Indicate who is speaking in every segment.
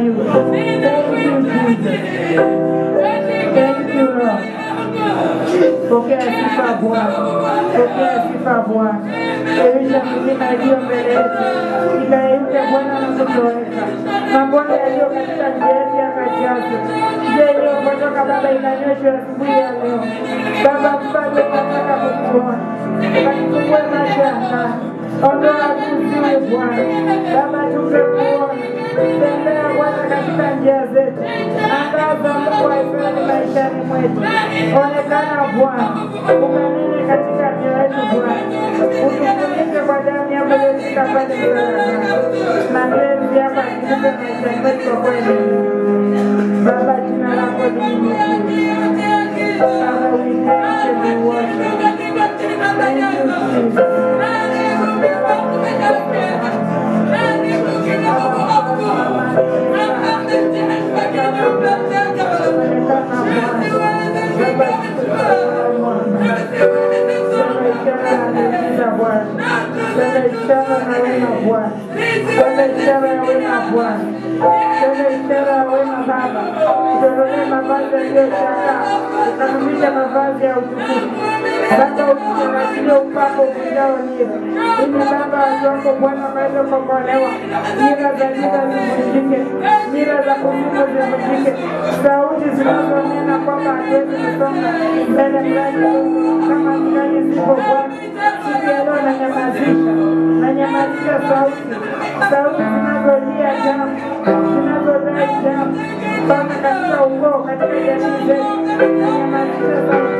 Speaker 1: you. Thank you, Jesus. Thank you, Lord. Pokea sifa Bwana. Pokea sifa Bwana. Elisha milima iliyo mbele yetu. Ikayeyuke Bwana na kutoweka. Mabonde yaliyo katika njia yetu yakajazwe. Njia iliyopotoka Baba inanyoshwa asubuhi ya leo. Baba mfalme nataka kukuona. Kanifungue macho ya ndani. Ondoa kuzimu Bwana. Baba tupe kuona. Tembea Bwana katika njia zetu. Angaza Mungu wa Israeli maishani mwetu. Onekana Bwana. Ukanene katika njia yetu Bwana. Utufunike kwa damu yako iliyoshuka pale msalabani. Mapenzi yako yakitupe maishani mwetu kwa kweli. Baba jina lako liinuliwe. Father, we thank you, we worship you. Thank you, Jesus. Mavazi ya utukufu Baba, utukufu upako kujao nira ili Baba watu Bwana waweze kuokolewa. Nira za giza zivunjike, nira za kuzimu zivunjike, sauti zinazonena kwamba hatuwezi kusonga mbele mradi kama mradi zipo Bwana. Siku ya leo nanyamazisha sauti zinazolia jamu, zinazodai jamu Bwana katika ukoo, katika jamii zetu. Nanyamazisha sauti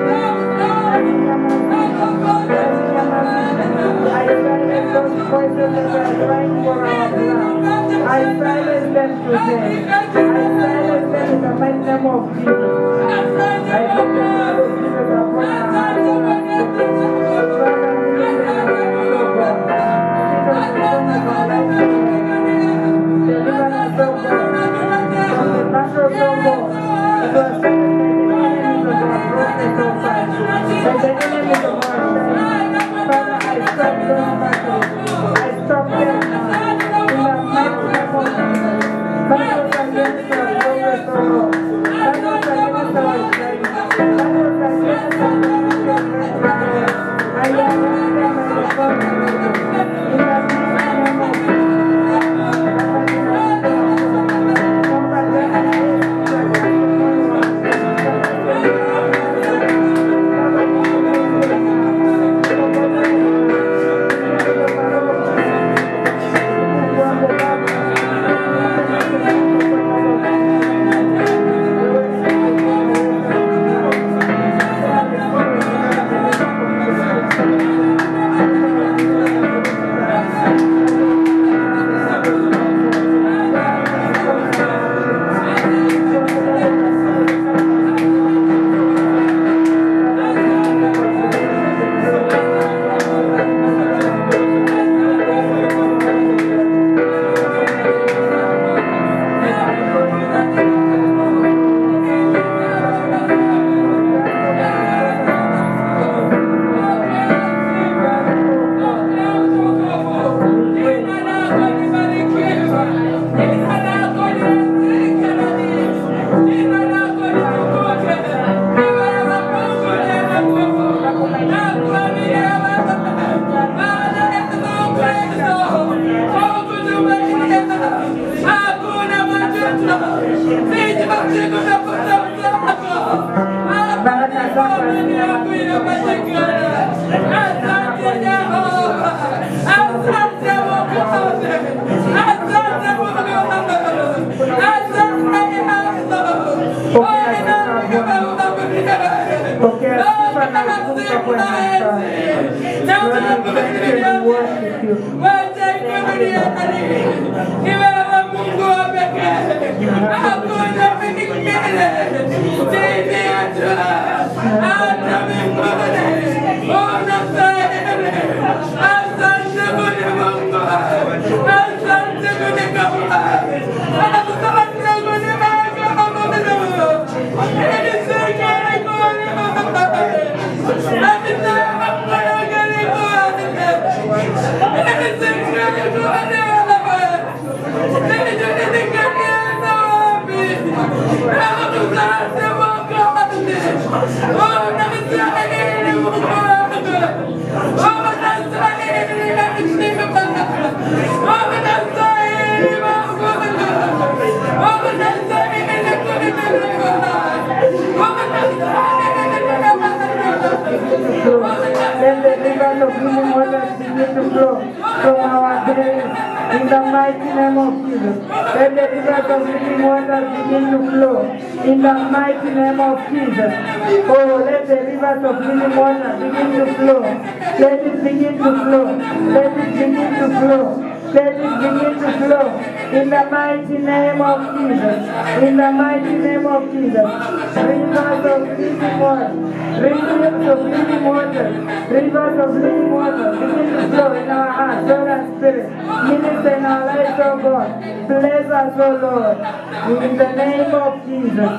Speaker 1: I silence those voices that are crying for our blood. I silence them today. I silence them in the mighty name of Jesus. I put the blood of Jesus upon our hearts. Deliver us, O God, from the battle of the war. To us, the enemies of our progress, O Father. And the enemies of our life. Father, I stop those battles. I stop them now. In the mighty name of Jesus. Battles against our progress, O Lord. Battles against our strength. Battles against our strength. I am them and the Father. In the mighty name of Jesus.
Speaker 2: Let me do anything
Speaker 1: Let the rivers of living waters begin to flow from our bellies in the mighty name of Jesus. Let the rivers of living waters begin to flow in the mighty name of Jesus. Oh, let the rivers of living water begin to flow. Let it begin to flow. Let it begin to flow. Let it begin to flow in the mighty name of Jesus. In the mighty name of Jesus. Rivers of living water. Rivers of living water. Rivers of living water begin to flow in our hearts, soul and spirit. Minister in our lives, oh God. Bless us, oh Lord. In the name of Jesus.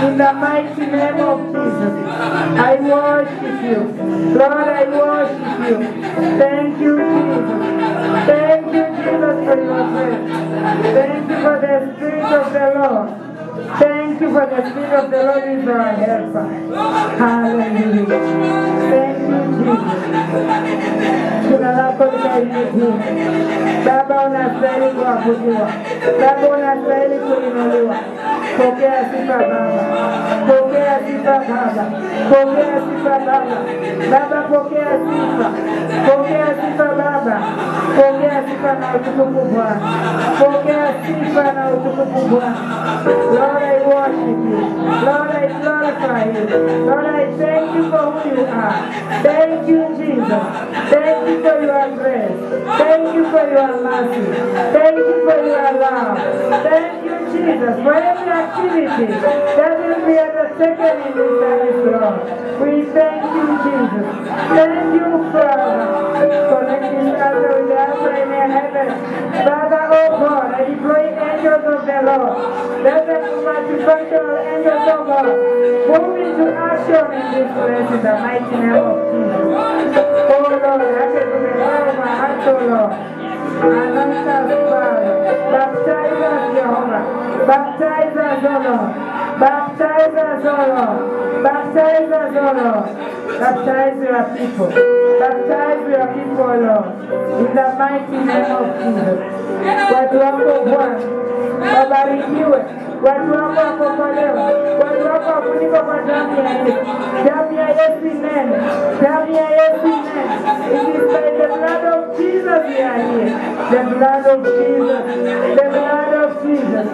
Speaker 1: In the mighty name of Jesus. I worship you. Lord, I worship you. Thank you, Jesus. Thank you, Jesus, for your grace. Thank you for the Spirit of the Lord. Thank you for the Spirit of the Lord is our helper. Hallelujah. Thank you, Jesus. Jina lako libarikiwe. Baba, unastahili kuabudiwa. Baba, unastahili kuinuliwa. Pokea sifa Baba. Pokea sifa Baba. Pokea sifa Baba. Baba, pokea sifa. Pokea sifa Baba. Pokea sifa na utukufu Bwana. Pokea sifa na utukufu Bwana. Lord, I worship you. Lord, I glorify you. Lord, I thank you for who you are. Thank you, Jesus. Thank you for your grace. Thank you for your mercy. Thank you for your love. Thank you, Jesus, for every activity that will be undertaken in this service, Lord. We thank you, Jesus. Thank you, Father, for letting us with the Alpha in heaven. Father, oh God, I deploy angels of the Lord. Let them multifunctional angels of God move into action in this place in the mighty name of Jesus. Oh Lord, I can do the love of my heart, oh Lord. Anoint us, Father. Baptize us, Jehovah. Baptize us, oh Lord. Baptize us, oh Lord. Baptize us, oh Lord. Baptize your people. Baptize your people, oh Lord. In the mighty name of Jesus. Watu wako Bwana wabarikiwe. Watu wako wakombolewe. Watu wako wafunikwe kwa damu ya Yesu. Damu ya Yesu inene. Damu ya Yesu inene. It is by the blood of Jesus we are here. The blood of Jesus. The blood of Jesus.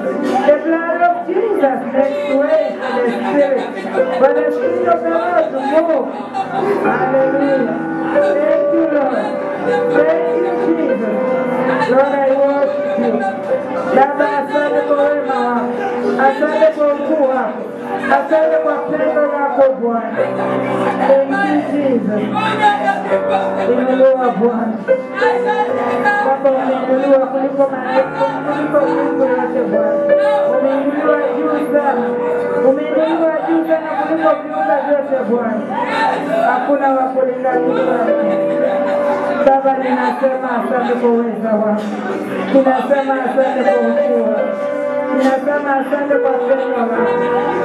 Speaker 1: The blood of Jesus makes way for the Spirit. For the Spirit of the Lord to move. Hallelujah. Thank you, Lord. Thank you, Jesus. Lord, I worship you. Baba, asante kwa wema wako. Asante kwa ukuu wako. Asante kwa pendo lako Bwana. Thank you, Jesus. Inuliwa Bwana. Baba, umeinuliwa kuliko malaika, kuliko Mungu yote Bwana. Umeinuliwa juu sana. Umeinuliwa juu sana kuliko viumbe vyote Bwana. Hakuna wa kulinganisha. Baba, ninasema asante kwa uweza wako. Ninasema asante kwa ukuu wako. Ninasema asante kwa pendo lako.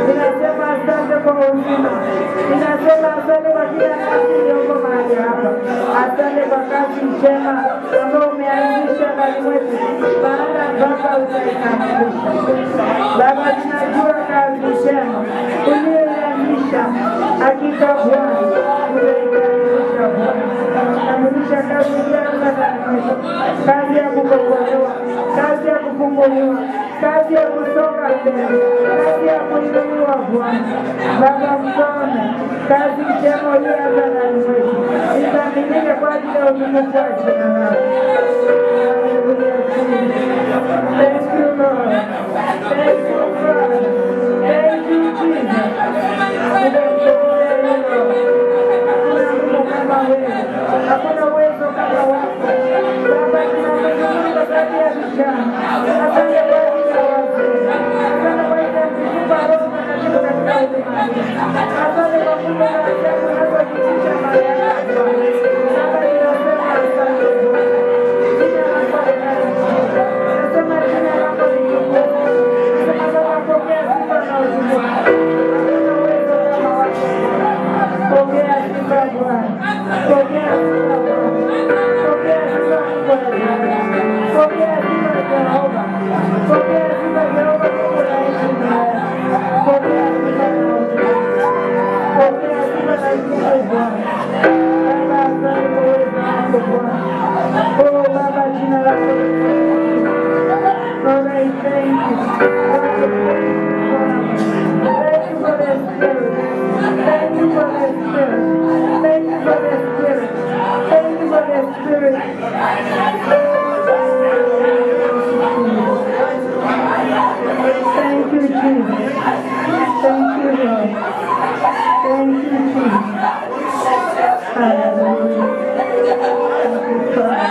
Speaker 1: Ninasema asante kwa uzima. Ninasema asante kwa kila nafsi iliyoko mahali hapa. Asante kwa kazi njema ambayo umeanzisha ndani mwetu. Maana Baba utaikamilisha. Baba, tunajua kazi njema uliyoianzisha. Hakika Bwana utaikamilisha Bwana. Kamilisha kazi njema ndani mwetu. Kazi ya kukombolewa. Kazi ya kufunguliwa. Kazi ya kusonga mbele, kazi ya kuinuliwa Bwana. Baba msome, kazi njema uliyoanza ndani mwetu. Ikamilike kwa ajili ya utukufu wa jina lako. Thank you, Lord. Thank you, Father. Thank you, Jesus. Hakuna uwezo kama wako. Baba, tunamshukuru kwa ajili ya vijana. Asante kwa ajili ya wazee. Asante kwa ajili ya kutupa roho mtakatifu katika huduma hii. Asante kwa kumbe na ajabu unazohakikisha mahali hapa Bwana. Baba, ninasema asante Bwana. Jina lako linasifiwa. Nasema jina lako litukuzwe. Jesus. Thank you, Lord. Thank you, Jesus. Hallelujah. Thank you, God.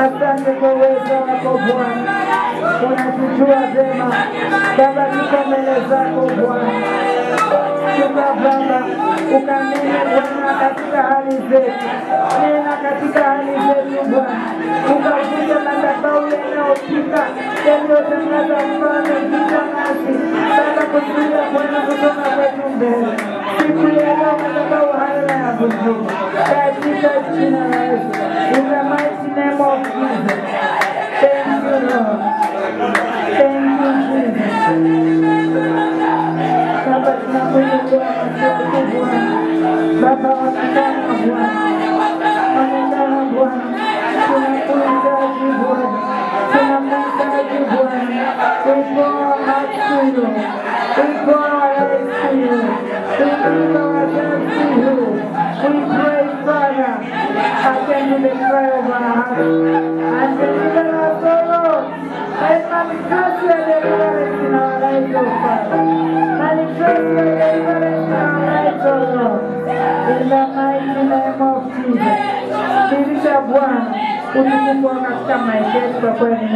Speaker 1: Asante kwa uwezo wako Bwana, unatujua vema Baba, tuko mbele zako Bwana, tuka Baba ukanene Bwana katika hali zetu, nena katika hali zetu Bwana, ukavunja madhabahu yanayopita yaliyotangaza mfano vita nasi Baba, kuzuia Bwana kutoka kwetu mbele. Siku ya leo madhabahu hayo yanavunjika katika jina la Yesu. In the mighty name of Jesus. Thank you, Lord. Thank you, Jesus. Baba, tunakuja kwa machozi Bwana. Baba, wanataka Bwana. Wanataka Bwana. Tunakuhitaji Bwana. Tunakuhitaji Bwana. We pour our hearts to you. We pour our lives to you. We give ourselves to you. We pray, Father, attend to the cry of our hearts and deliver us, O Lord. Let manifest your deliverance in our lives, O Father. Manifest your deliverance in our lives, O Lord. In the mighty name of Jesus. Dirisha Bwana, utukufu katika maisha yetu kwa kweli ni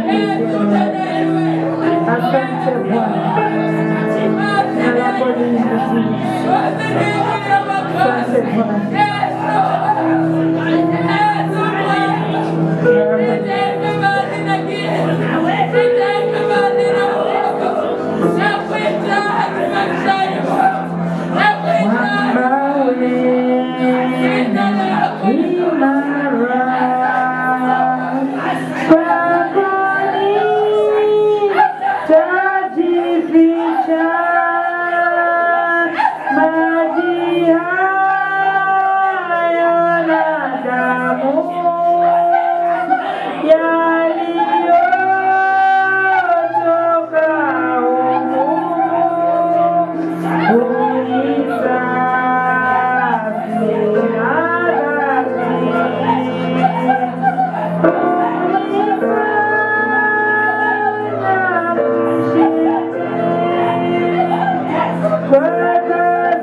Speaker 1: asante Bwana. Na lako ni nzuri. Asante Bwana. Further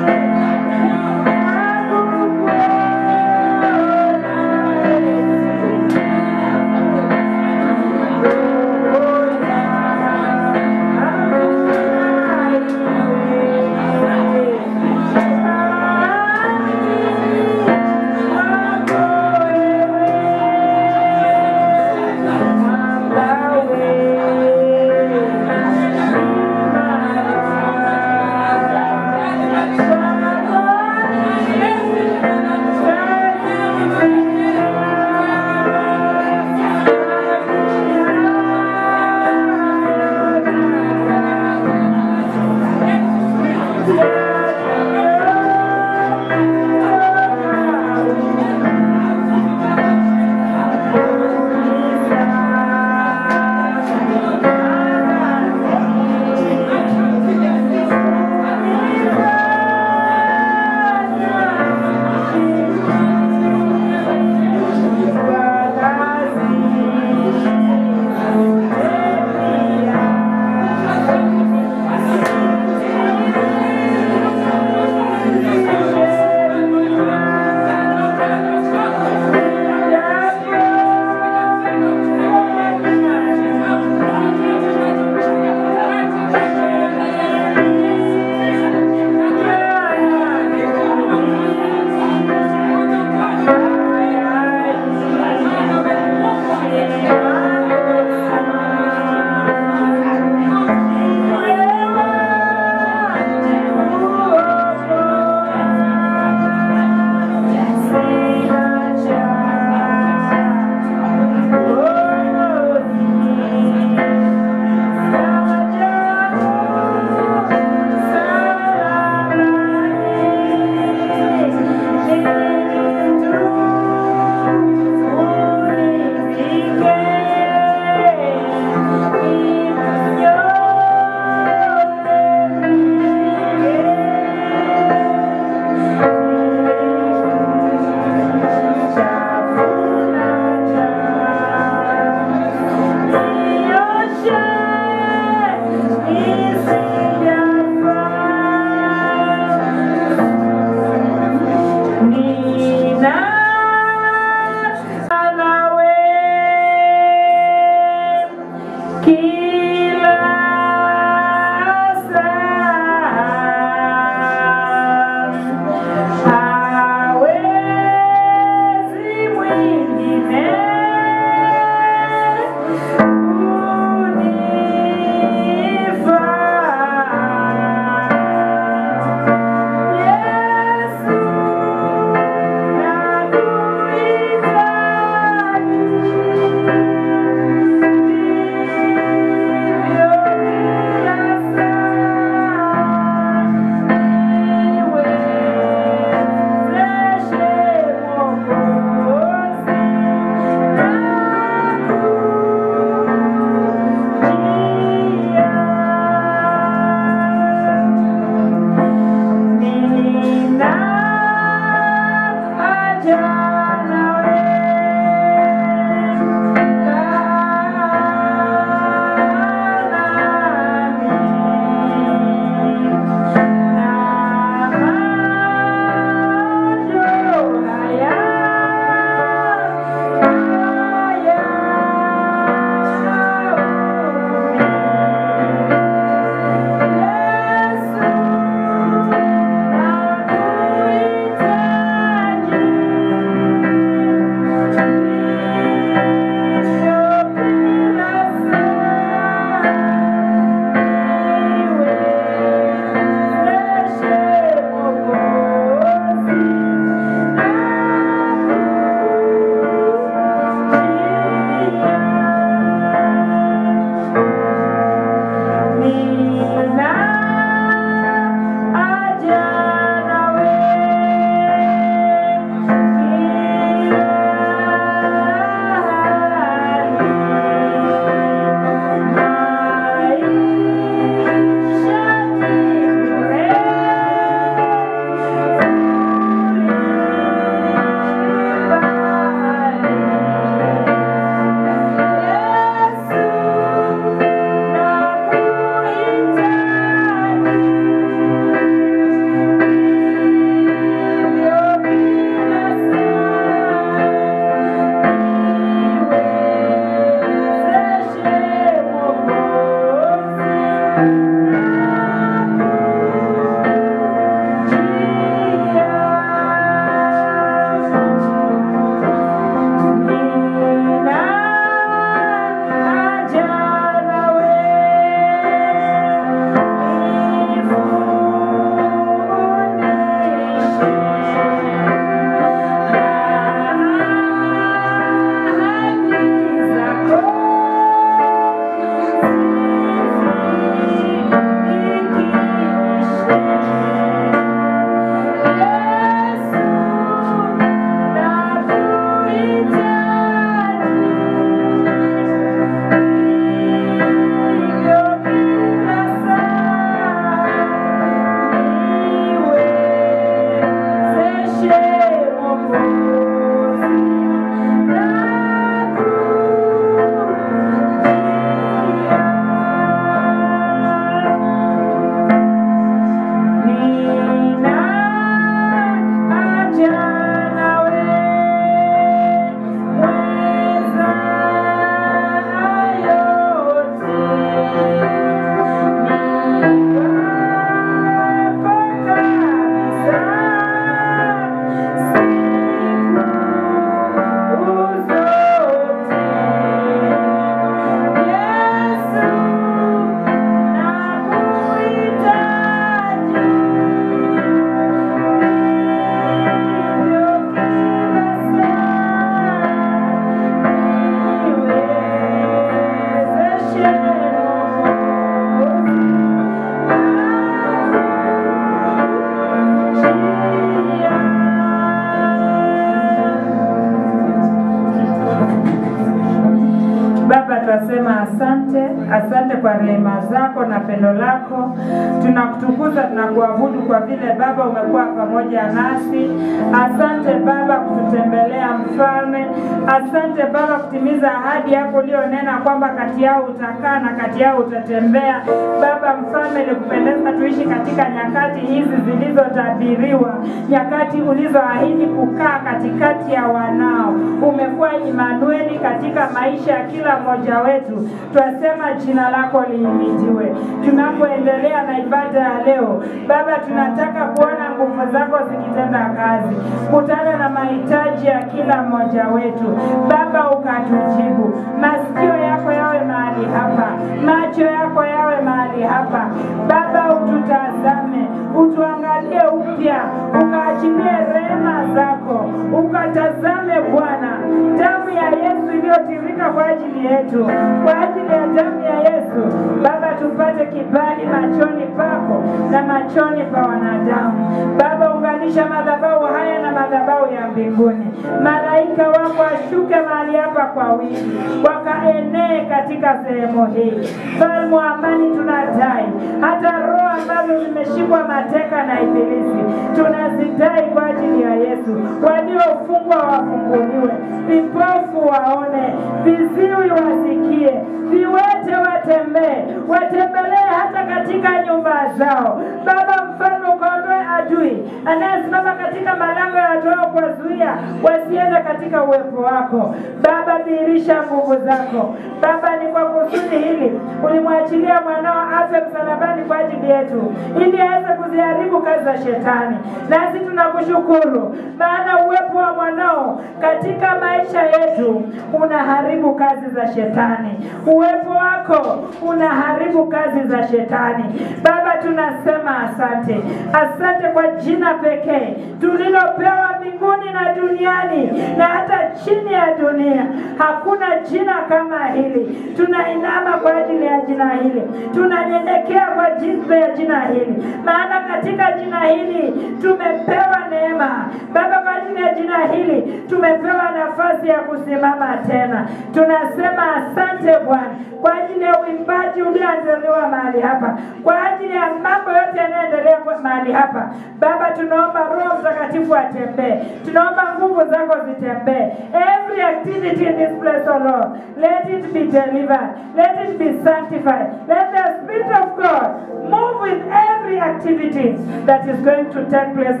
Speaker 2: tunasema asante, asante kwa rehema zako na pendo lako. Tunakutukuza, tunakuabudu kwa vile Baba umekuwa pamoja nasi. Asante Baba kututembelea Mfalme. Asante Baba kutimiza ahadi yako ulionena kwamba kati yao utakaa na kati yao utatembea. Baba Mfalme, ilikupendeza tuishi katika nyakati hizi zilizotabiriwa, nyakati ulizoahidi kukaa katikati ya wanao. Umekuwa Immanueli katika maisha ya kila mmoja wetu. Twasema jina lako lihimidiwe. Tunapoendelea na ibada ya leo, Baba, tunataka kuona nguvu zako zikitenda kazi. Kutana na mahitaji ya kila mmoja wetu. Baba, ukatujibu. Masikio yako yawe mahali hapa, macho yako yawe mahali hapa. Baba, ututazame, utuangalie upya, ukaachilie rehema zako, ukatazame Bwana damu ya Yesu iliyotirika kwa ajili yetu, kwa ajili ya damu ya Yesu. Baba, tupate kibali machoni pako na machoni pa wanadamu. Baba, unganisha madhabahu haya na madhabahu ya mbinguni. Malaika wako washuke mahali hapa kwa wingi, wakaenee katika sehemu hii. Mfalme wa amani, tunadai hata roho ambazo zimeshikwa mateka na ibilisi, tunazidai kwa ajili ya Yesu. Waliofungwa wafunguliwe, vipofu waone, viziwi wasikie, viwete watembee, watembelee hata katika nyumba zao. Baba Mfalme, ukaondoe adui anayesimama katika malango ya watu wao kuwazuia wasiende katika uwepo wako. Baba, dhihirisha nguvu zako. Baba, ni kwa kusudi hili ulimwachilia mwanao afe msalabani kwa ajili yetu, ili aweze kuziharibu kazi za shetani. Nasi tunakushukuru, maana uwepo wa mwanao katika maisha yetu unaharibu kazi za shetani. Uwepo wako unaharibu kazi za shetani. Baba, tunasema asante. Asante kwa jina pekee tulilopewa mbinguni na duniani na hata chini ya dunia. Hakuna jina kama hili. Tunainama kwa ajili ya jina hili, tunanyenyekea kwa ajili ya jina hili, maana katika jina hili tumepewa neema. Baba, kwa ajili ya jina hili tumepewa nafasi ya kusimama tena. Tunasema asante Bwana kwa ajili ya uimbaji ulioandaliwa mahali hapa, kwa ajili ya mambo yote yanayoendelea mahali hapa. Baba, tunaomba Roho Mtakatifu atembee, tunaomba nguvu zako zitembee. Every activity in this place, oh Lord, let it be delivered, let it be sanctified. Let the Spirit of God move with every activity that is going to take place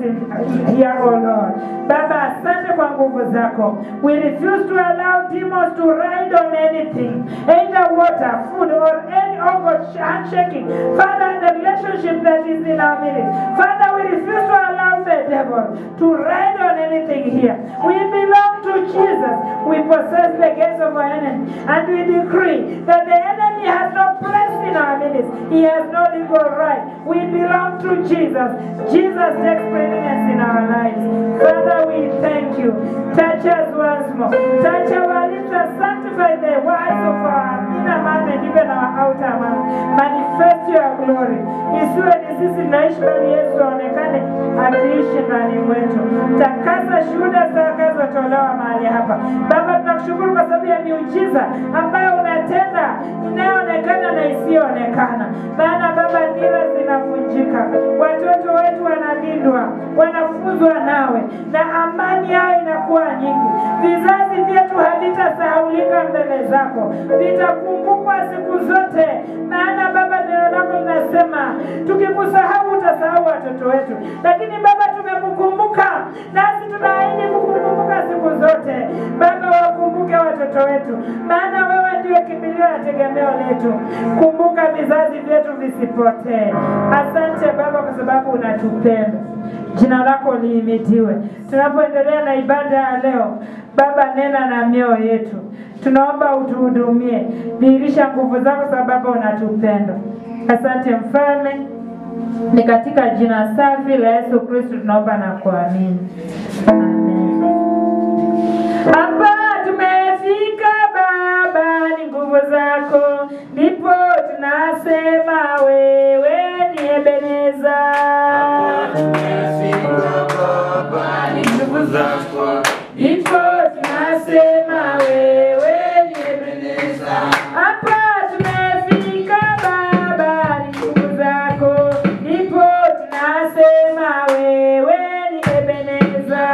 Speaker 2: here, oh Lord. Baba, asante kwa nguvu zako. We refuse to allow demons to ride on anything, either water, food, or any handshaking. Father, the relationship that is in our midst. Father, we refuse to allow the devil to ride on anything here. We belong to Jesus. We possess the gates of our enemy, and we decree that the enemy has no place in our midst. He has no legal right. We belong to Jesus. Jesus takes preeminence in our lives. Father, we thank you. Touch us once more. Touch our lips and sanctify the words of our inner man and even our outer man. Manifest your glory. Isiwe ni sisi naishi bali Yesu aonekane akiishi ndani mwetu. Takasa shuhuda zitakazotolewa mahali hapa. Baba, tunakushukuru kwa sababu ya miujiza ambayo unatenda inayoonekana na isiyoonekana. Maana Baba, nira zinavunjika. Watoto wetu wanalindwa, wanafunzwa nawe, na amani yao inakuwa nyingi. Vizazi vyetu havitasahaulika mbele zako. Vitakumbukwa siku zote. Maana Baba, neno lako linasema tukikusahau utasahau watoto wetu. Lakini Baba, tumekukumbuka, nasi tunaahidi kukukumbuka siku zote. Baba, wakumbuke watoto wetu, maana wewe ndiye kimbilio na tegemeo letu. Kumbuka vizazi vyetu visipotee. Asante Baba kwa sababu unatupenda. Jina lako lihimidiwe. Tunapoendelea na ibada ya leo, Baba, nena na mioyo yetu. Tunaomba utuhudumie. Dhihirisha nguvu zako sababu unatupenda. Asante Mfalme. Ni katika jina safi la Yesu Kristo tunaomba na kuamini. Amen. Hapa tumefika Baba, ni nguvu zako ndipo tunasema wewe ni Ebeneza.
Speaker 3: Hapa tumefika Baba, ni nguvu zako
Speaker 2: ndipo tunasema wewe ni Ebeneza. Hapa tumefika Baba, ni nguvu zako ndipo tunasema wewe ni Ebeneza.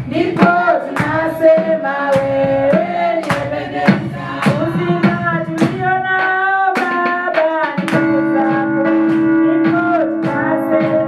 Speaker 2: Ndipo tunasema wewe ni Ebeneza. Uzima tulio nao Baba, ni nguvu zako. Ndipo tunasema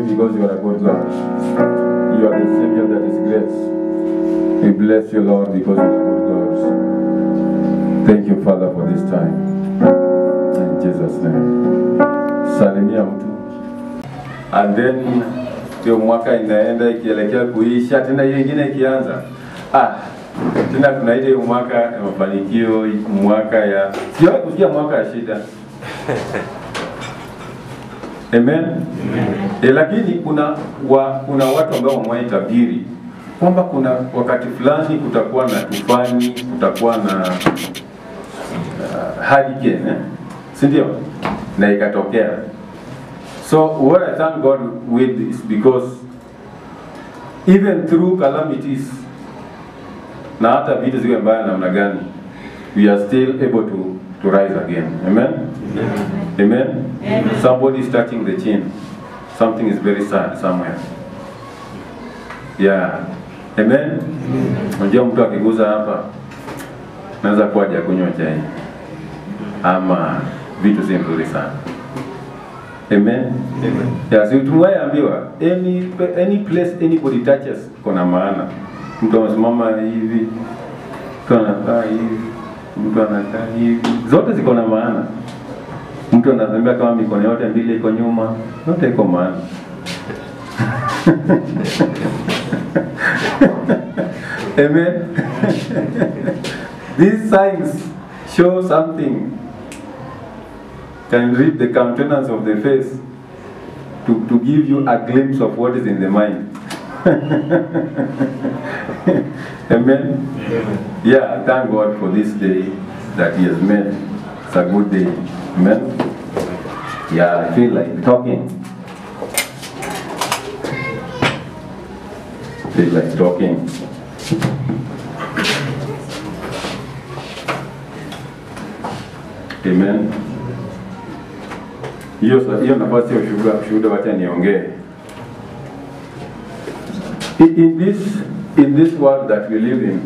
Speaker 4: because you are a good God. You are the Savior that is great. We bless you, Lord, because you are a good God. Thank you, Father, for this time. In Jesus' name. Salimia mtu. And then ndio mwaka inaenda ikielekea kuisha, tena hiyo nyingine ikianza. Tena kuna ile mwaka ya mafanikio, mwaka ya sio kusikia mwaka ya shida. Amen. Lakini kuna watu ambao wameitabiri kwamba kuna wakati fulani kutakuwa na tufani, kutakuwa na hurricane, si ndio? Na ikatokea. So what I thank God with is because even through calamities na hata vitu ziwe mbaya namna gani, we are still able to rise again. Amen? Amen? Amen. Somebody is touching the chin. Something is very sad somewhere. Yeah. Amen? Unajua mtu akiguza hapa naweza kuwa hajakunywa chai ama vitu si nzuri sana. Amen? Amen. Yeah, so tumeambiwa any place anybody touches kuna maana. Mtu anasimama hivi, mtu anakaa hivi, mtu anakaa hivi, zote ziko na maana. Mtu anatembea kama mikono yote mbili iko nyuma, yote iko maana. Amen. These signs show something, can read the countenance of the face to give you a glimpse of what is in the mind. Amen. Yeah, thank God for this day that He has made. It's a good day. Amen. Yeah, I feel like talking. Feel like talking. Amen. Hiyo nafasi ya ushuhuda wacha niongee. In this world that we live in,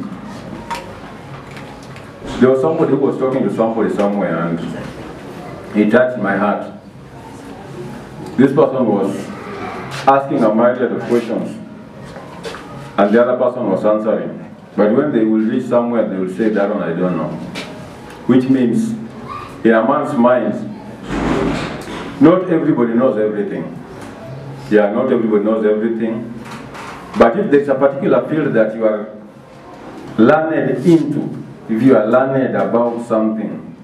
Speaker 4: there was somebody who was talking to somebody somewhere and he touched my heart. This person was asking a myriad of questions and the other person was answering. But when they will reach somewhere, they will say, that one I don't know. Which means, in a man's mind, not everybody knows everything. Yeah, not everybody knows everything. But if there's a particular field that you are learned into, if you are learned about something,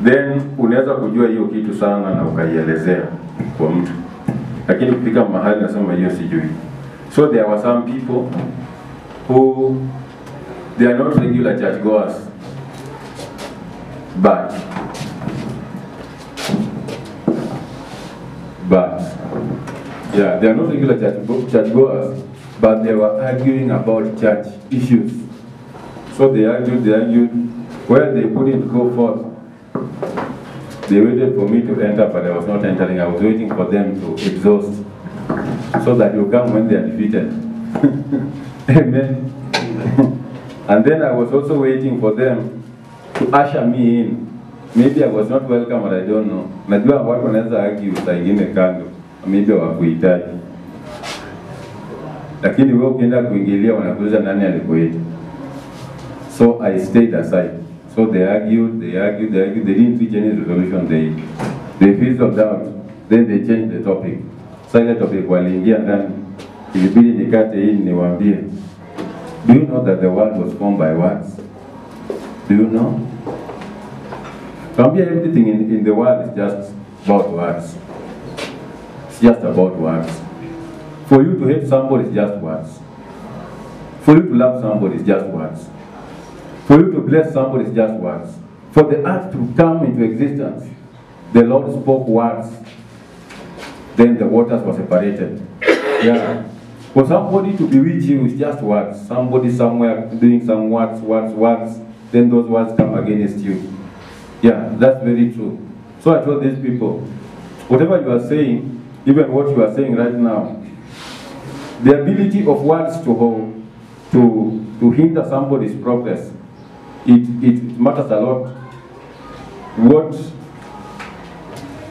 Speaker 4: then unaweza kujua hiyo kitu sana na ukaielezea kwa mtu. Lakini kufika mahali nasema hiyo sijui. So there were some people who they are not regular churchgoers, but yeah, they are not regular churchgoers, but they were arguing about church issues. So they argued, where they couldn't go forth. They waited for me to enter, but I was not entering. I was waiting for them to exhaust, so that you come when they are defeated. Amen. And then I was also waiting for them to usher me in. Maybe I was not welcome, but I don't know. Najua watu wanaweza argue saa ingine kando, maybe wakuhitaji. Lakini wewe ukienda kuingilia wanakuuliza nani alikuita. So I stayed aside. So they argued. They didn't reach any resolution. They fizzled out. Then they changed the topic. Silent topic waliingia ndani. Ilibidi nikate hii niwaambie. Do you know that the world was formed by words? Do you know? Everything in the world is just about words. It's just about words. For you to hate somebody is just words. For you to love somebody is just words. For you to bless somebody is just words. For the earth to come into existence, the Lord spoke words. Then the waters were separated. Yeah. For somebody to bewitch you is just words. Somebody somewhere doing some words. Then those words come against you. Yeah, that's very true. So I told these people, whatever you are saying, even what you are saying right now, the ability of words to hinder somebody's progress, it matters a lot.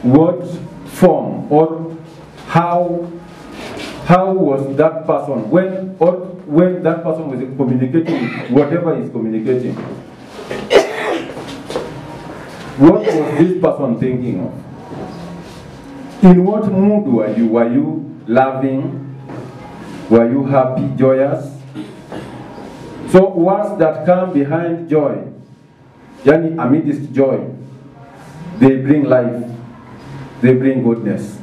Speaker 4: What form or how was that person, when that person was communicating whatever he's communicating, what was this person thinking of? In what mood were you? Were you loving? Were you happy, joyous? So words that come behind joy, yani amidst joy, they bring life, they bring goodness.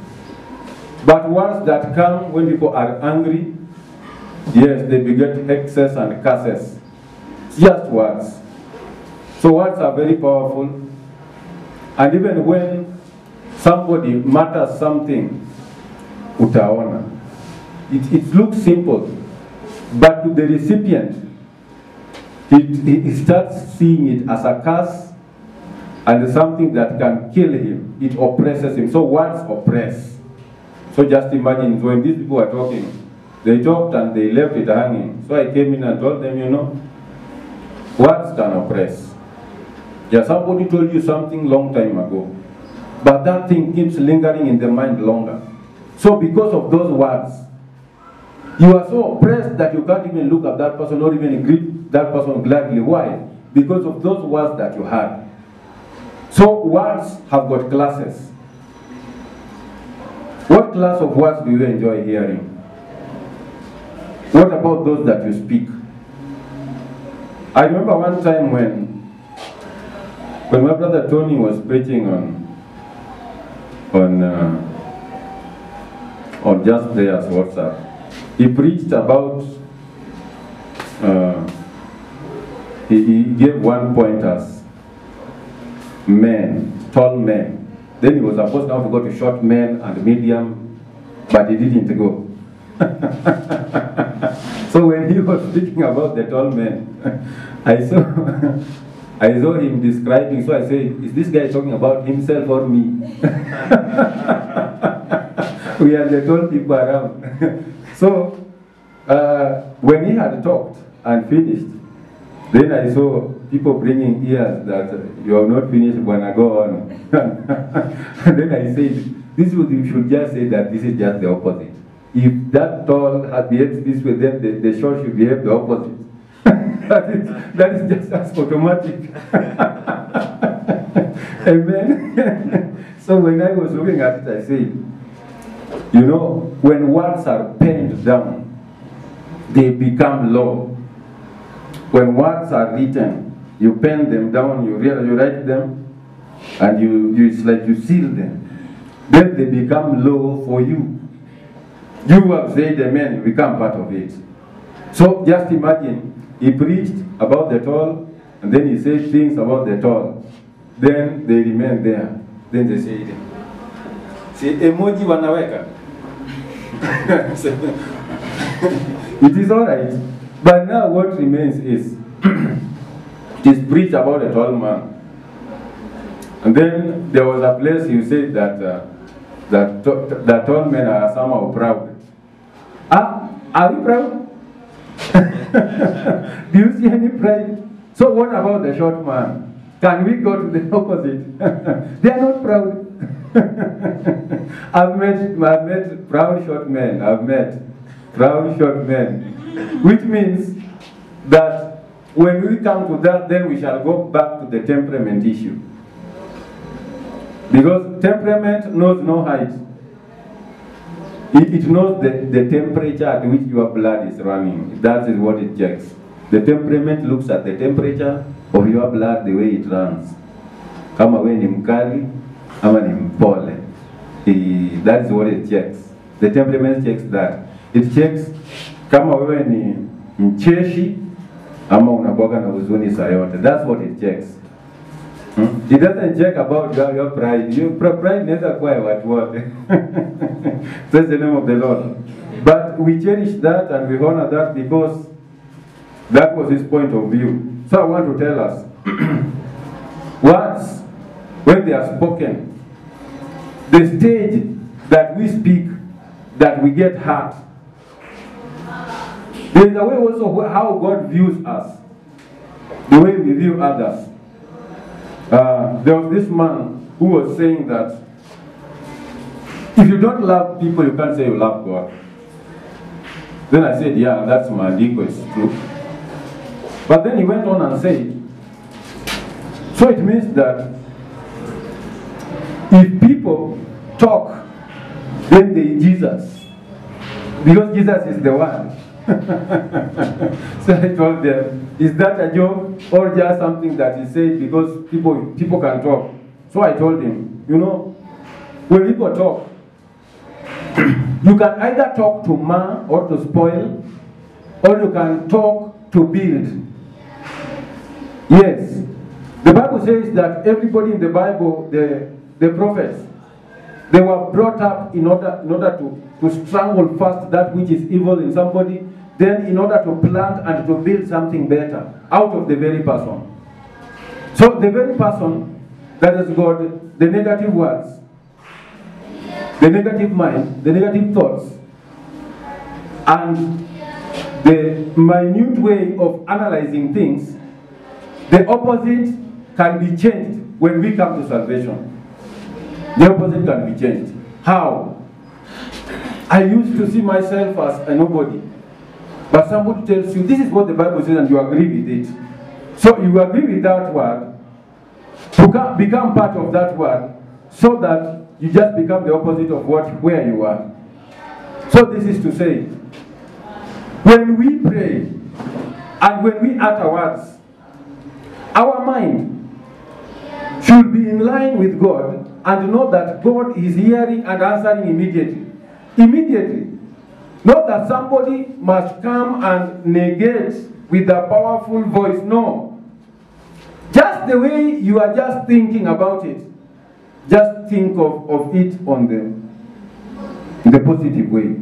Speaker 4: But words that come when people are angry, yes, they beget excess and curses. Just words. So words are very powerful. And even when somebody matters something, utaona, it looks simple, but to the recipient, he starts seeing it as a curse and something that can kill him. It oppresses him. So words oppress. So just imagine when these people were talking, they talked and they left it hanging. So I came in and told them, you know, words can oppress. Yeah, somebody told you something long time ago, but that thing keeps lingering in the mind longer. So because of those words, you are so oppressed that you can't even look at that person or even greet that person gladly. Why? Because of those words that you had. So words have got classes. What class of words do you enjoy hearing? What about those that you speak? I remember one time when my brother Tony was preaching on Just There's WhatsApp. He preached about, he gave one point as men, tall men. Then he was supposed now to go to short men and medium, but he didn't go. So when he was speaking about the tall men, I saw him describing, so I say, is this guy talking about himself or me? We are the tall people around. So, when he had talked and finished, then I saw people bringing ears that you have not finished, wanna go on. And then I said, you should just say that this is just the opposite. If that tall behaves this way, then the short should behave the opposite. that is just as automatic. Amen. So when I was looking at it, I said, you know, when words are penned down, they become law. When words are written, you pen them down, you write them, and it's like you seal them. Then they become law for you. You have said amen, you become part of it. So just imagine, he preached about the tall, and then he said things about the tall. Then they remain there. Then they say, see, emoji wanaweka. It is all right. But now what remains is, it is preached about a tall man. And then there was a place you said that tall men are somehow proud. Are we proud? Do you see any pride? So what about the short man? Can we go to the opposite? They are not proud. I've met proud short men. I've met proud short men. Which means that when we come to that, then we shall go back to the temperament issue. Because temperament knows no height. It knows the temperature at which your blood is running. That is what it checks. The temperament looks at the temperature of your blood, the way it runs. Kama we ni mkali, ama ni mpole. That is what it checks. The temperament checks that. It checks kama wewe ni mcheshi, ama unakuwaga na huzuni saa yote. That's what it checks. It doesn't check about your pride. Your pride never acquire what wote. That's the name of the Lord. But we cherish that and we honor that because that was his point of view. So I want to tell us, words, when they are spoken, the stage that we speak, that we get hurt, there is a way also how God views us, the way we view others. There was this man who was saying that If you don't love people, you can't say you love God. Then I said, yeah, that's Maandiko, it's true. But then he went on and said, so it means that if people talk, then they Jesus. Because Jesus is the one. So I told them, is that a joke or just something that he said because people can talk? So I told him, you know, when people talk, you can either talk to mar or to spoil, or you can talk to build. Yes, the Bible says that everybody in the Bible, the prophets, they were brought up in order to strangle first that which is evil in somebody, then in order to plant and to build something better out of the very person. So the very person that has got the negative words, the negative mind, the negative thoughts, and the minute way of analyzing things, the opposite can be changed when we come to salvation. The opposite can be changed. How? I used to see myself as a nobody. But somebody tells you, this is what the Bible says, and you agree with it. So you agree with that word, to become part of that word, so that you just become the opposite of where you are. So this is to say, when we pray, and when we utter words, our mind should be in line with God and know that God is hearing and answering immediately. Immediately. Not that somebody must come and negate with a powerful voice. No. Just the way you are just thinking about it, just think of it on the positive way.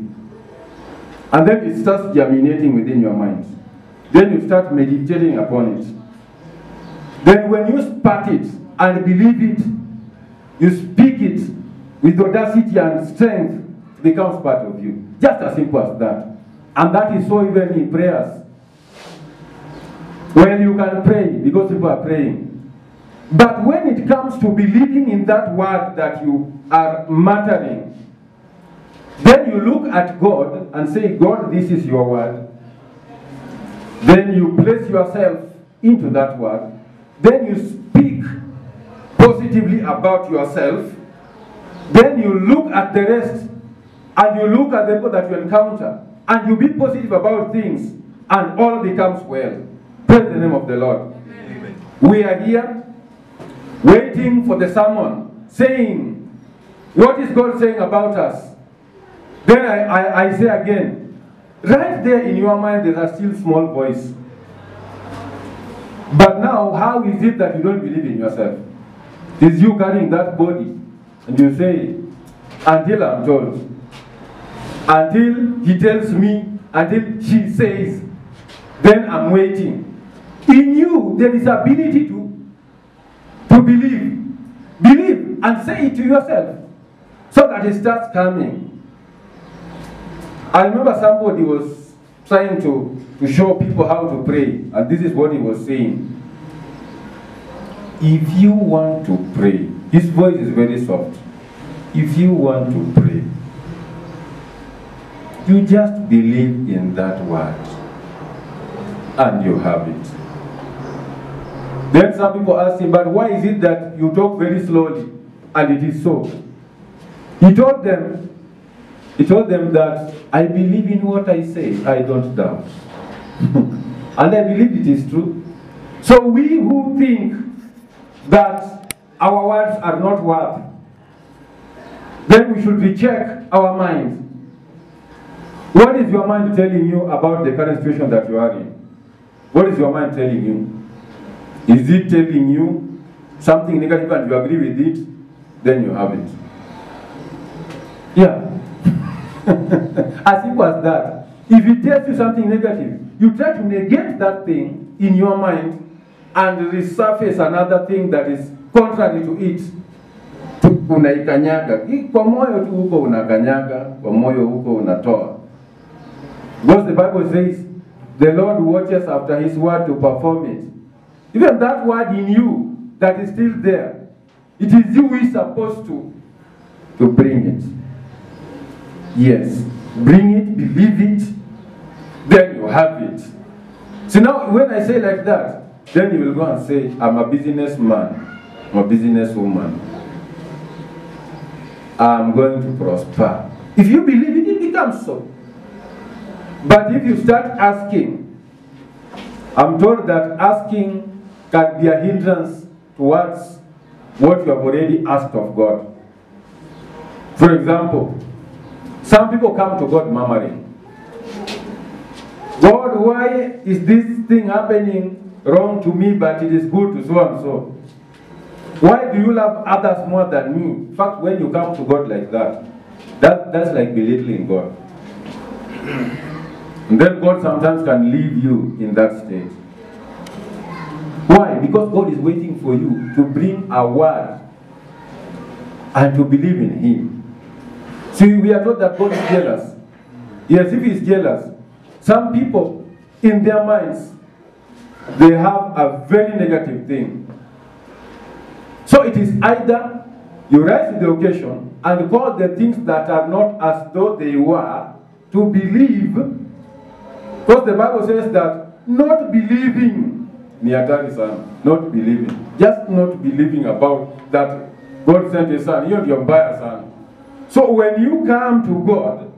Speaker 4: And then it starts germinating within your mind. Then you start meditating upon it. Then when you spark it and believe it, you speak it with audacity and strength, it becomes part of you. Just as simple as that. And that is so even in prayers. When you can pray, because people are praying. But when it comes to believing in that word that you are muttering, then you look at God and say, God, this is your word. Then you place yourself into that word. Then you speak positively about yourself. Then you look at the rest, and you look at the people that you encounter, and you be positive about things, and all becomes well. Praise the name of the Lord. Amen. We are here waiting for the sermon, saying, what is God saying about us? Then I say again, right there in your mind there's a still small voice. But now, how is it that you don't believe in yourself? Is you carrying that body, and you say, until I'm told, until he tells me, until she says, then I'm waiting. In you, there is ability to believe. Believe and say it to yourself, so that it starts coming. I remember somebody was trying to show people how to pray, and this is what he was saying. If you want to pray, his voice is very soft. If you want to pray, you just believe in that word, and you have it. Then some people ask him, but why is it that you talk very slowly? And it is so. He told them that I believe in what I say, I don't doubt. And I believe it is true. So we who think that our words are not worth, then we should recheck our mind. What is your mind telling you about the current situation that you are in? What is your mind telling you? Is it telling you something negative and you agree with it? Then you have it. Yeah. As simple as that. If it tells you something negative, you try to negate that thing in your mind and resurface another thing that is contrary to it. Unaikanyaga. Kwa moyo tu huko unakanyaga, kwa moyo huko unatoa. Because the Bible says, the Lord watches after his word to perform it. Even that word in you that is still there, it is you who is supposed to bring it. Yes. Bring it, believe it, then you have it. So now when I say like that, then you will go and say, I'm a businessman, I'm a businesswoman. I'm going to prosper. If you believe it, it becomes so. But if you start asking, I'm told that asking can be a hindrance towards what you have already asked of God. For example, some people come to God murmuring, God, why is this thing happening wrong to me, but it is good to so and so? Why do you love others more than me? In fact, when you come to God like that, that's like belittling God. And then God sometimes can leave you in that state. Why? Because God is waiting for you to bring a word and to believe in Him. See, we are taught that God is jealous. Yes, if He is jealous, some people, in their minds, they have a very negative thing. So it is either you rise to the occasion and call the things that are not as though they were to believe, because the Bible says that not believing, not believing, just not believing about that God sent His Son, you're your biased son. So when you come to God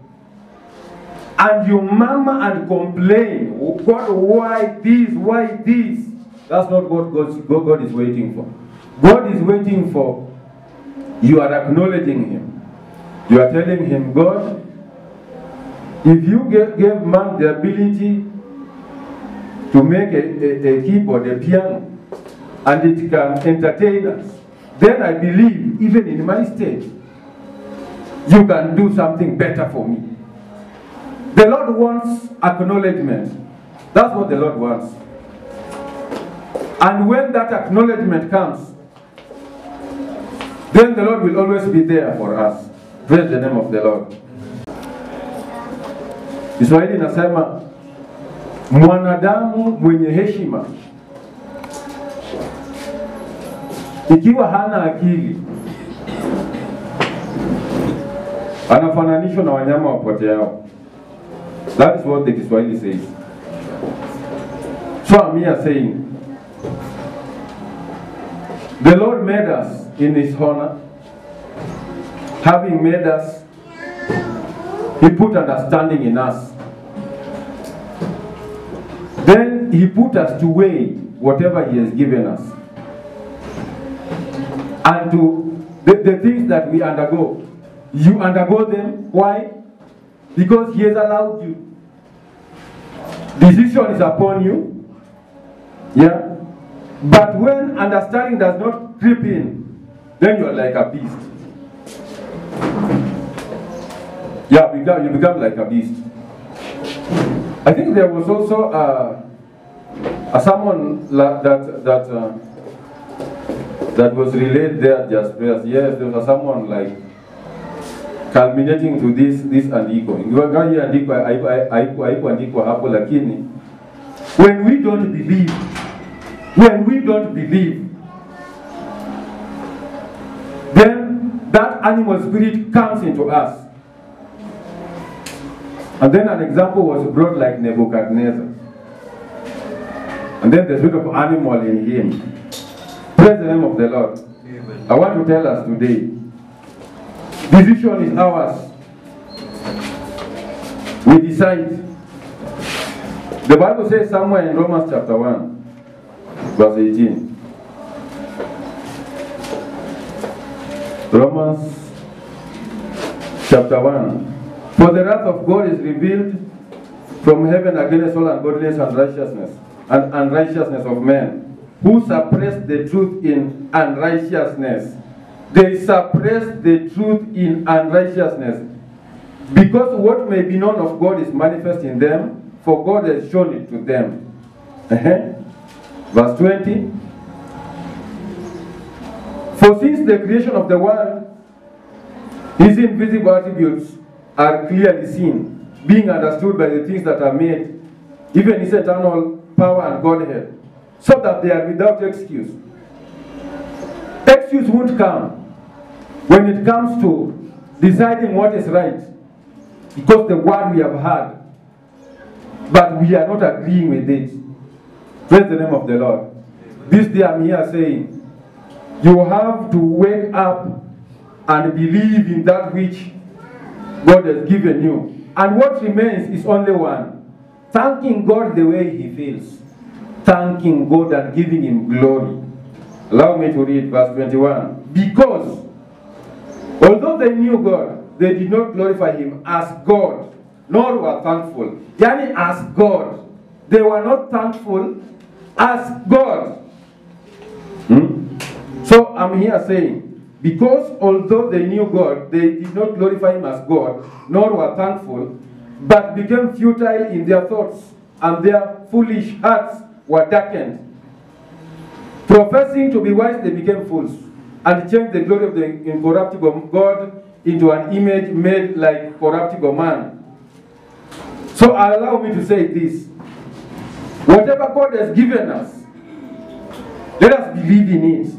Speaker 4: and you murmur and complain, oh God, why this? That's not what God is waiting for. God is waiting for you are acknowledging Him. You are telling Him, God, if you gave man the ability to make a keyboard, a piano, and it can entertain us, then I believe, even in my state, you can do something better for me. The Lord wants acknowledgement. That's what the Lord wants. And when that acknowledgement comes, then the Lord will always be there for us. Praise the name of the Lord. Kiswahili inasema mwanadamu mwenye heshima ikiwa hana akili anafananishwa na wanyama wapoteao. That is what the Kiswahili says. So I'm here saying, the Lord made us in His honor. Having made us, He put understanding in us. Then He put us to weigh whatever He has given us. And to the things that we undergo. You undergo them. Why? Because He has allowed you. Decision is upon you. Yeah? But when understanding does not creep in, then you are like a beast. Yeah, you become like a beast. I think there was also a sermon that was relayed there just prayers. Yes, there was a sermon like culminating to this andiko. Ingawa andiko haikuandikwa hapo, lakini when we don't believe, then that animal spirit comes into us. And then an example was brought like Nebuchadnezzar. And then the spirit of animal in him. Praise the name of the Lord. Amen. I want to tell us today, decision is ours. We decide. The Bible says somewhere in Romans chapter 1, verse 18. Romans chapter 1. For the wrath of God is revealed from heaven against all ungodliness and righteousness, and unrighteousness of men, who suppress the truth in unrighteousness. They suppress the truth in unrighteousness, because what may be known of God is manifest in them, for God has shown it to them. Verse 20. For since the creation of the world, His invisible attributes are clearly seen, being understood by the things that are made, even His eternal power and Godhead, so that they are without excuse. Excuse won't come when it comes to deciding what is right. because the word we have heard, but we are not agreeing with it. Praise the name of the Lord. This day I'm here saying, you have to wake up and believe in that which God has given you. And what remains is only one. Thanking God the way He feels. Thanking God and giving Him glory. Allow me to read verse 21. Because, although they knew God, they did not glorify Him as God, nor were thankful. Yani as God. They were not thankful as God. So I'm here saying, because although they knew God, they did not glorify Him as God, nor were thankful, but became futile in their thoughts, and their foolish hearts were darkened. Professing to be wise, they became fools, and changed the glory of the incorruptible God into an image made like corruptible man. So allow me to say this. Whatever God has given us, let us believe in it.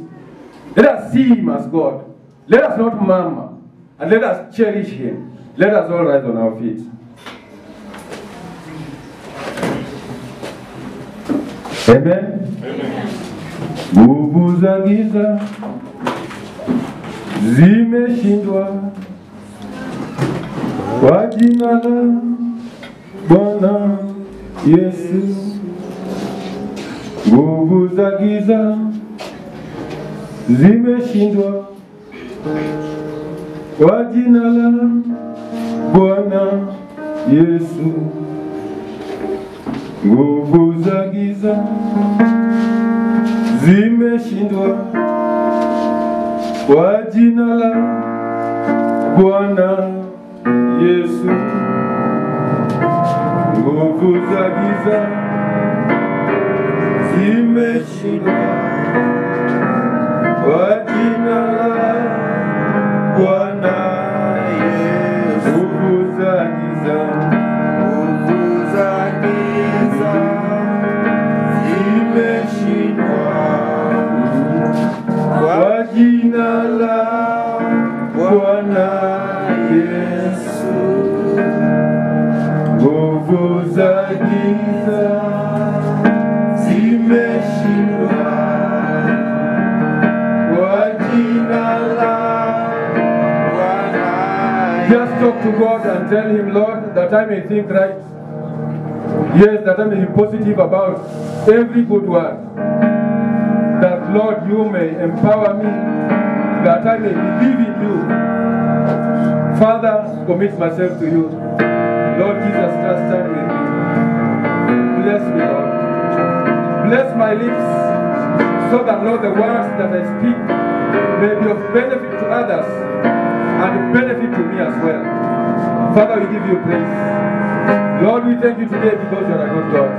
Speaker 4: Let us see Him as God. Let us not murmur. And let us cherish Him. Let us all rise on our feet. Amen. Nguvu za giza zimeshindwa kwa jina la Bwana Yesu. Nguvu za giza zimeshindwa kwa jina la Bwana Yesu. Nguvu za giza zimeshindwa kwa jina la Bwana Yesu. Nguvu za giza zimeshindwa kwa jina la Bwana Yesu. Nguvu za giza, nguvu za giza zimeshindwa kwa jina la Bwana Yesu. Nguvu za giza zimeshindwa kwa jina la Bwana. Just talk to God and tell Him, Lord, that I may think right. Yes, that I may be positive about every good word. That, Lord, you may empower me, that I may believe in you. Father, commit myself to you. Lord Jesus, just stand with me. Bless me, Lord. Bless my lips, so that, Lord, the words that I speak may be of benefit to others and benefit to me as well. Father, we give you praise. Lord, we thank you today because you are a good God.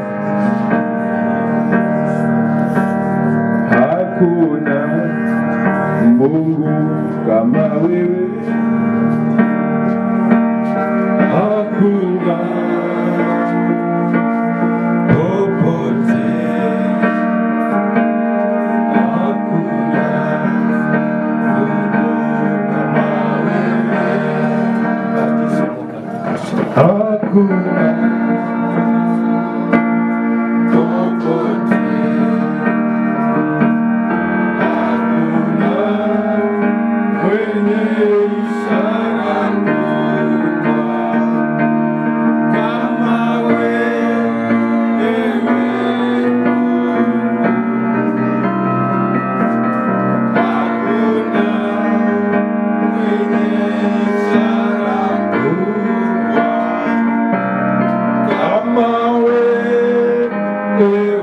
Speaker 4: Hakuna Mungu kama wewe. Hakuna popote. Hakuna Mungu kama wewe. Hakuna popote. Hakuna mwenye ishara kubwa kama wewe, Mungu. Hakuna mwenye ishara kubwa kama wewe, Mungu.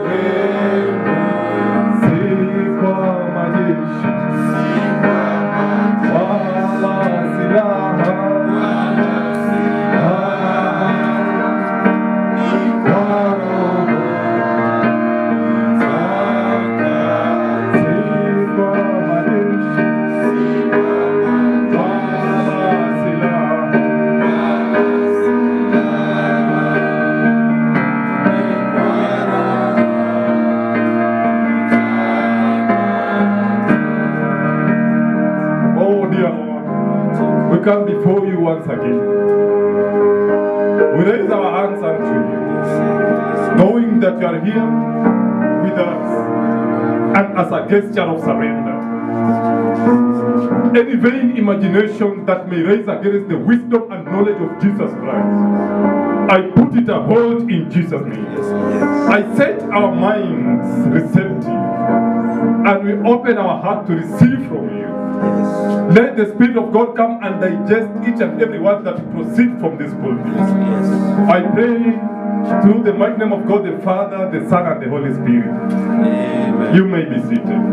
Speaker 4: Sifa majeshi, wala silaha, ni kwa Roho Mtakatifu. Sifa majeshi, wala silaha, oh dear Lord, we come before you once again.
Speaker 5: raise our hands unto you, knowing that you are here with us, and as a gesture of surrender. Any vain imagination that may rise against the wisdom and knowledge of Jesus Christ, I put it a hold in Jesus' name. I set our minds receptive, and we open our heart to receive from you. Let the Spirit of God come and digest each and every word that proceeds from this pulpit. I pray through the mighty name of God the Father, the Son, and the Holy Spirit. Amen. You may be seated.